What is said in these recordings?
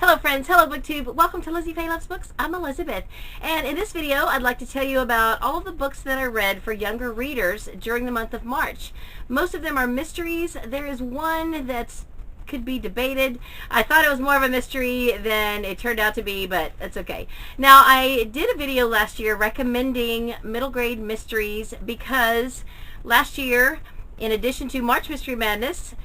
Hello friends, hello BookTube, welcome to Lizzie Faye Loves Books. I'm Elizabeth, and in this video I'd like to tell you about all of the books that I read for younger readers during the month of March. Most of them are mysteries. There is one that's could be debated. I thought it was more of a mystery than it turned out to be, but it's okay. Now, I did a video last year recommending middle grade mysteries because last year, in addition to March Mystery Madness,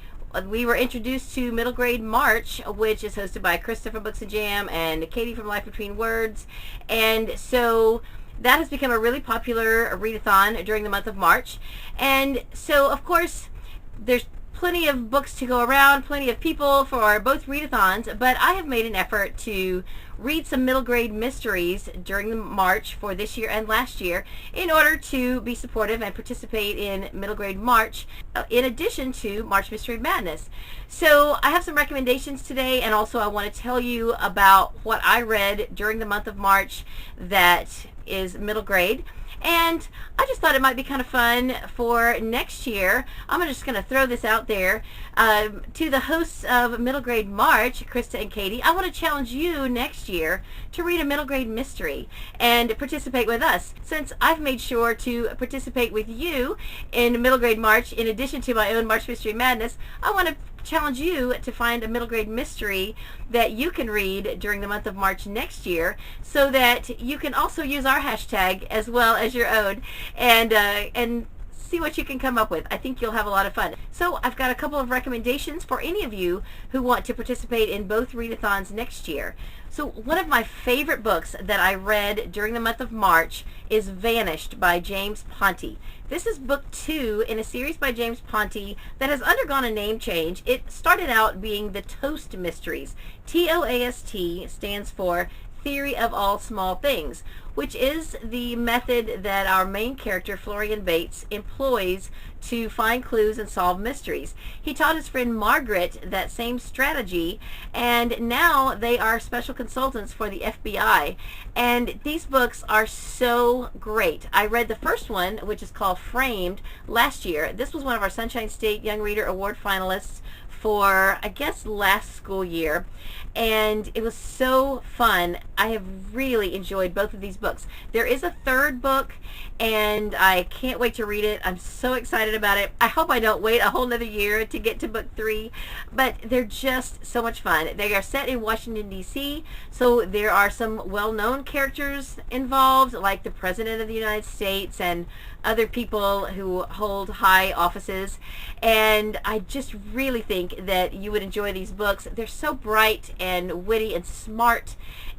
we were introduced to Middle Grade March, which is hosted by Krista from Books and Jam and Katie from Life Between Words. And so that has become a really popular readathon during the month of March. And so, of course, there's plenty of books to go around, plenty of people for both readathons, but I have made an effort to read some middle grade mysteries during the March for this year and last year in order to be supportive and participate in middle grade March in addition to March Mystery Madness. So I have some recommendations today, and also I want to tell you about what I read during the month of March that is middle grade. And I just thought it might be kind of fun for next year. I'm just going to throw this out there to the hosts of Middle Grade March, Krista and Katie. I want to challenge you next year to read a middle grade mystery and participate with us. Since I've made sure to participate with you in Middle Grade March, in addition to my own March Mystery Madness, I want to challenge you to find a middle grade mystery that you can read during the month of March next year, so that you can also use our hashtag as well as your own and see what you can come up with. I think you'll have a lot of fun. So I've got a couple of recommendations for any of you who want to participate in both readathons next year. So one of my favorite books that I read during the month of March is Vanished by James Ponti. This is book 2 in a series by James Ponti that has undergone a name change. It started out being the Toast Mysteries. TOAST stands for Theory of All Small Things, which is the method that our main character, Florian Bates, employs to find clues and solve mysteries. He taught his friend Margaret that same strategy, and now they are special consultants for the FBI. And these books are so great. I read the first one, which is called Framed, last year. This was one of our Sunshine State Young Reader Award finalists for, I guess, last school year, and it was so fun. I have really enjoyed both of these books. There is a third book, and I can't wait to read it. I'm so excited about it. I hope I don't wait a whole nother year to get to book 3, but they're just so much fun. They are set in Washington, D.C., so there are some well-known characters involved, like the President of the United States and other people who hold high offices, and I just really think that you would enjoy these books. They're so bright and witty and smart,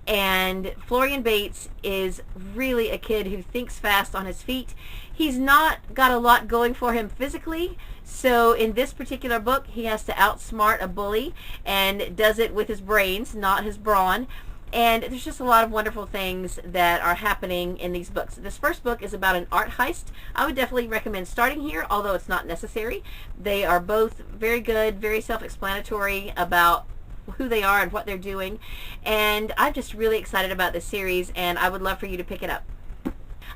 and Florian Bates is really a kid who thinks fast on his feet. He's not got a lot going for him physically, so in this particular book he has to outsmart a bully, and does it with his brains, not his brawn. And there's just a lot of wonderful things that are happening in these books. This first book is about an art heist. I would definitely recommend starting here, although it's not necessary. They are both very good, very self-explanatory about who they are and what they're doing. And I'm just really excited about this series, and I would love for you to pick it up.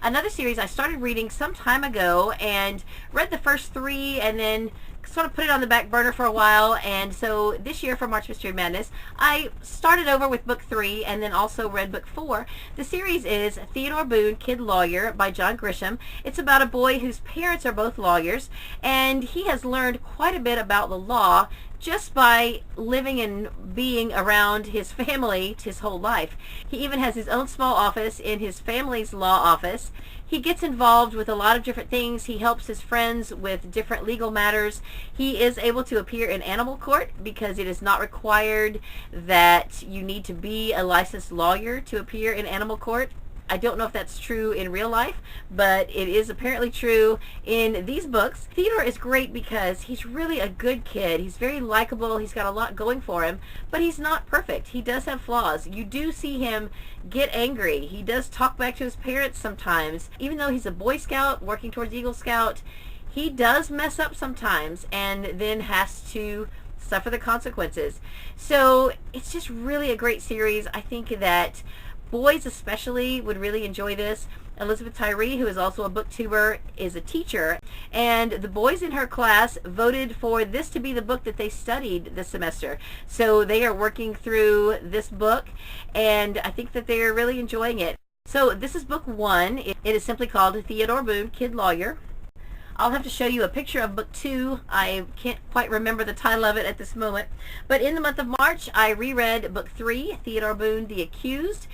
Another series I started reading some time ago and read the first 3 and then sort of put it on the back burner for a while, and so this year for March Mystery Madness I started over with book 3 and then also read book 4. The series is Theodore Boone, Kid Lawyer by John Grisham. It's about a boy whose parents are both lawyers, and he has learned quite a bit about the law just by living and being around his family his whole life. He even has his own small office in his family's law office. He gets involved with a lot of different things. He helps his friends with different legal matters. He is able to appear in animal court because it is not required that you need to be a licensed lawyer to appear in animal court. I don't know if that's true in real life, but it is apparently true in these books. Theodore is great because he's really a good kid. He's very likable. He's got a lot going for him, but he's not perfect. He does have flaws. You do see him get angry. He does talk back to his parents sometimes. Even though he's a Boy Scout working towards Eagle Scout, he does mess up sometimes and then has to suffer the consequences. So it's just really a great series. I think that boys especially would really enjoy this. Elizabeth Tyree, who is also a booktuber, is a teacher, and the boys in her class voted for this to be the book that they studied this semester. So they are working through this book, and I think that they are really enjoying it. So this is book 1. It is simply called Theodore Boone, Kid Lawyer. I'll have to show you a picture of book 2. I can't quite remember the title of it at this moment. But in the month of March, I reread book 3, Theodore Boone, The Accused.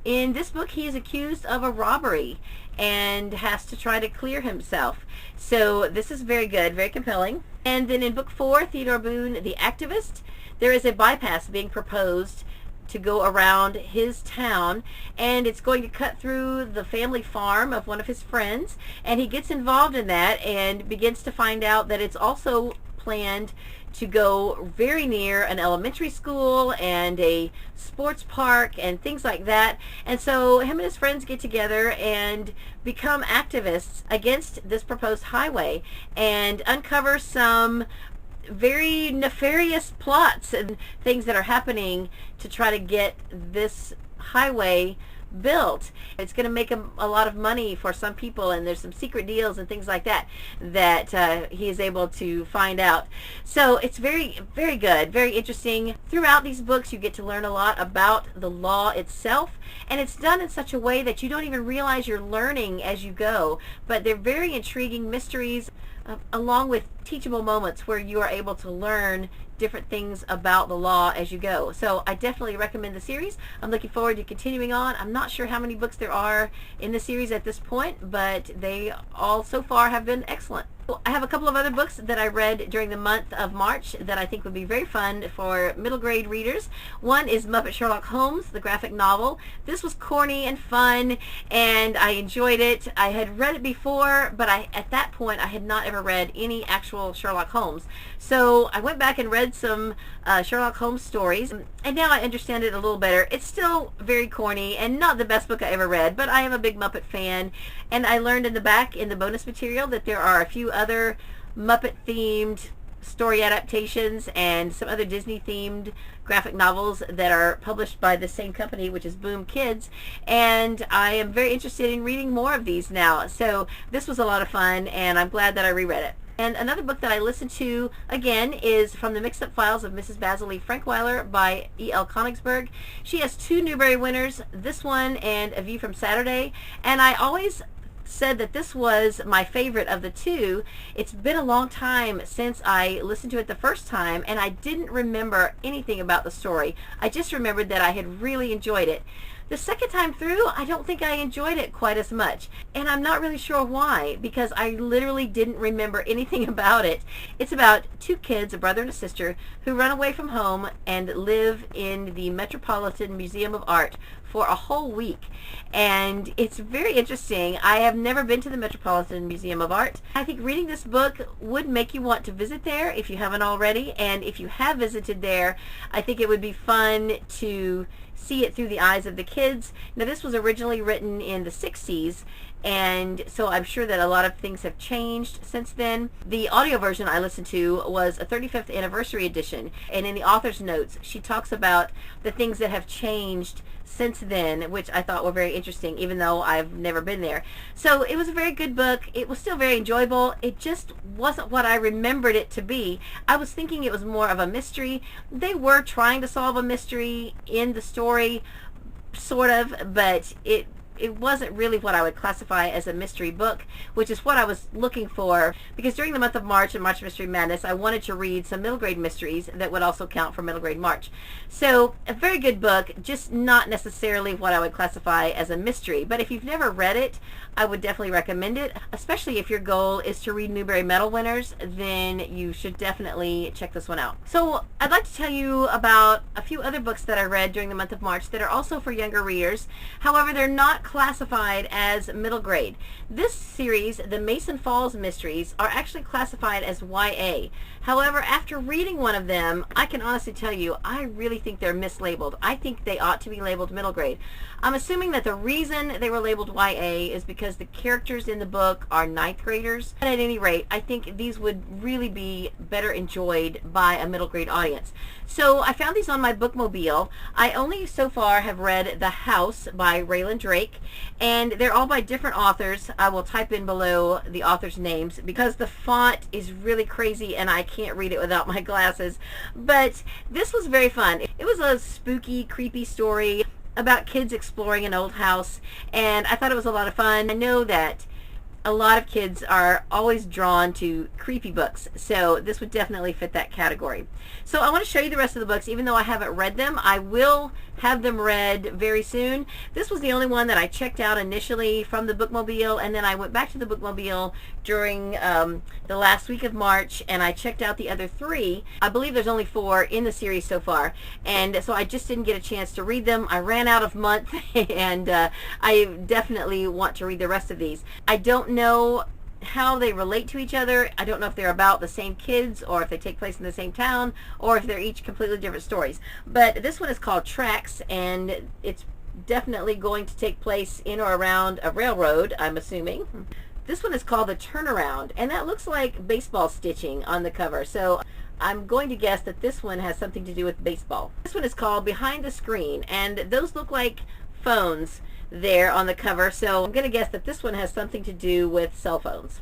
In this book, he is accused of a robbery and has to try to clear himself. So this is very good, very compelling. And then in book 4, Theodore Boone, The Activist, there is a bypass being proposed to go around his town, and it's going to cut through the family farm of one of his friends, and he gets involved in that and begins to find out that it's also planned to go very near an elementary school and a sports park and things like that. And so him and his friends get together and become activists against this proposed highway and uncover some very nefarious plots and things that are happening to try to get this highway built. It's going to make a lot of money for some people, and there's some secret deals and things like that that he is able to find out. So it's very, very good, very interesting. Throughout these books, you get to learn a lot about the law itself, and it's done in such a way that you don't even realize you're learning as you go. But they're very intriguing mysteries, along with teachable moments where you are able to learn different things about the law as you go. So I definitely recommend the series. I'm looking forward to continuing on. I'm not sure how many books there are in the series at this point, but they all so far have been excellent. I have a couple of other books that I read during the month of March that I think would be very fun for middle grade readers. One is Muppet Sherlock Holmes, the graphic novel. This was corny and fun, and I enjoyed it. I had read it before, but at that point I had not ever read any actual Sherlock Holmes. So I went back and read some Sherlock Holmes stories, and now I understand it a little better. It's still very corny and not the best book I ever read, but I am a big Muppet fan, and I learned in the back in the bonus material that there are a few other Muppet themed story adaptations and some other Disney themed graphic novels that are published by the same company, which is Boone Kids, and I am very interested in reading more of these now. So this was a lot of fun, and I'm glad that I reread it. And another book that I listened to again is From the Mixed Up Files of Mrs. Basil Frankweiler by E.L. Konigsburg. She has 2 Newbery winners, this one and A View from Saturday, and I always said that this was my favorite of the 2. It's been a long time since I listened to it the first time, and I didn't remember anything about the story. I just remembered that I had really enjoyed it. The second time through, I don't think I enjoyed it quite as much, and I'm not really sure why, because I literally didn't remember anything about it. It's about 2 kids, a brother and a sister, who run away from home and live in the Metropolitan Museum of Art for a whole week, and it's very interesting. I have never been to the Metropolitan Museum of Art. I think reading this book would make you want to visit there if you haven't already, and if you have visited there, I think it would be fun to see it through the eyes of the kids. Now, this was originally written in the 60s, and so I'm sure that a lot of things have changed since then. The audio version I listened to was a 35th anniversary edition, and in the author's notes she talks about the things that have changed since then, which I thought were very interesting, even though I've never been there. So it was a very good book. It was still very enjoyable. It just wasn't what I remembered it to be. I was thinking it was more of a mystery. They were trying to solve a mystery in the story, sort of, but it wasn't really what I would classify as a mystery book, which is what I was looking for, because during the month of March and March Mystery Madness, I wanted to read some middle grade mysteries that would also count for middle grade March. So a very good book, just not necessarily what I would classify as a mystery. But if you've never read it, I would definitely recommend it, especially if your goal is to read Newbery Medal winners, then you should definitely check this one out. So I'd like to tell you about a few other books that I read during the month of March that are also for younger readers. However, they're not classified as middle grade. This series, the Mason Falls Mysteries, are actually classified as YA. However, after reading one of them, I can honestly tell you, I really think they're mislabeled. I think they ought to be labeled middle grade. I'm assuming that the reason they were labeled YA is because the characters in the book are 9th graders. But at any rate, I think these would really be better enjoyed by a middle grade audience. So I found these on my bookmobile. I only so far have read The House by Raylan Drake. And they're all by different authors. I will type in below the authors' names because the font is really crazy and I can't read it without my glasses. But this was very fun. It was a spooky, creepy story about kids exploring an old house, and I thought it was a lot of fun. I know that a lot of kids are always drawn to creepy books, so this would definitely fit that category. So I want to show you the rest of the books. Even though I haven't read them, I will have them read very soon. This was the only one that I checked out initially from the bookmobile, and then I went back to the bookmobile during the last week of March, and I checked out the other 3. I believe there's only 4 in the series so far, and so I just didn't get a chance to read them. I ran out of month, and I definitely want to read the rest of these. I don't know how they relate to each other. I don't know if they're about the same kids or if they take place in the same town or if they're each completely different stories. But this one is called Tracks, and it's definitely going to take place in or around a railroad, I'm assuming. This one is called The Turnaround, and that looks like baseball stitching on the cover. So I'm going to guess that this one has something to do with baseball. This one is called Behind the Screen, and those look like phones there on the cover, so I'm going to guess that this one has something to do with cell phones.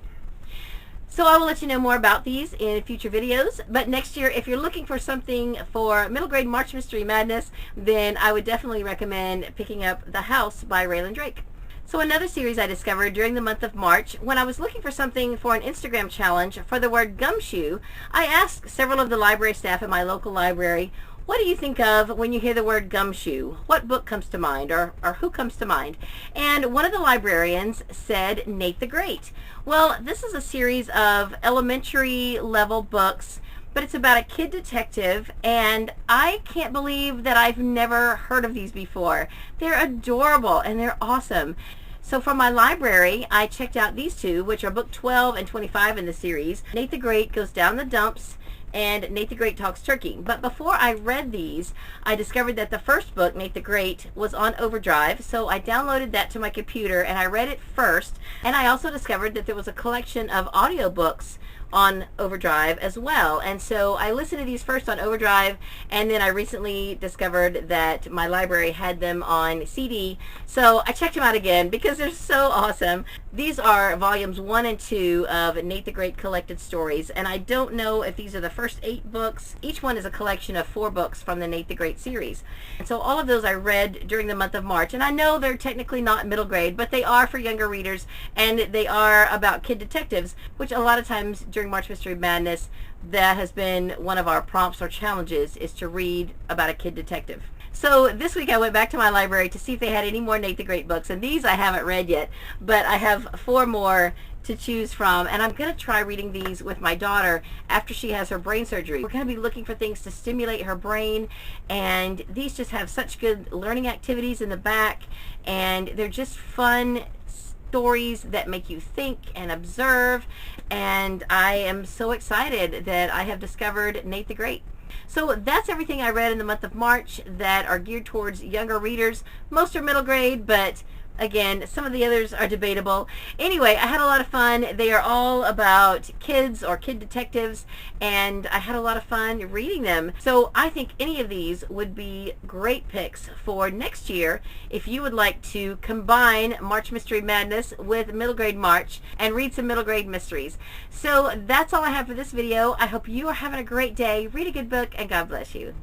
So I will let you know more about these in future videos, but next year, if you're looking for something for middle grade March Mystery Madness, then I would definitely recommend picking up The House by Raylan Drake. So another series I discovered during the month of March, when I was looking for something for an Instagram challenge for the word gumshoe, I asked several of the library staff at my local library, what do you think of when you hear the word gumshoe? What book comes to mind, or who comes to mind? And one of the librarians said Nate the Great. Well, this is a series of elementary level books, but it's about a kid detective, and I can't believe that I've never heard of these before. They're adorable and they're awesome. So from my library, I checked out these 2, which are book 12 and 25 in the series. Nate the Great Goes Down the Dumps, and Nate the Great Talks Turkey. But before I read these, I discovered that the first book, Nate the Great, was on Overdrive, so I downloaded that to my computer and I read it first. And I also discovered that there was a collection of audiobooks on Overdrive as well, and so I listened to these first on Overdrive, and then I recently discovered that my library had them on CD, so I checked them out again because they're so awesome. These are volumes 1 and 2 of Nate the Great Collected Stories, and I don't know if these are the first 8 books. Each one is a collection of 4 books from the Nate the Great series, and so all of those I read during the month of March. And I know they're technically not middle grade, but they are for younger readers, and they are about kid detectives, which a lot of times during March Mystery Madness, that has been one of our prompts or challenges, is to read about a kid detective. So this week I went back to my library to see if they had any more Nate the Great books, and these I haven't read yet, but I have 4 more to choose from, and I'm going to try reading these with my daughter after she has her brain surgery. We're going to be looking for things to stimulate her brain, and these just have such good learning activities in the back, and they're just fun stories that make you think and observe, and I am so excited that I have discovered Nate the Great. So that's everything I read in the month of March that are geared towards younger readers. Most are middle grade, but again, some of the others are debatable. Anyway, I had a lot of fun. They are all about kids or kid detectives, and I had a lot of fun reading them. So I think any of these would be great picks for next year if you would like to combine March Mystery Madness with middle grade March and read some middle grade mysteries. So that's all I have for this video. I hope you are having a great day. Read a good book, and God bless you.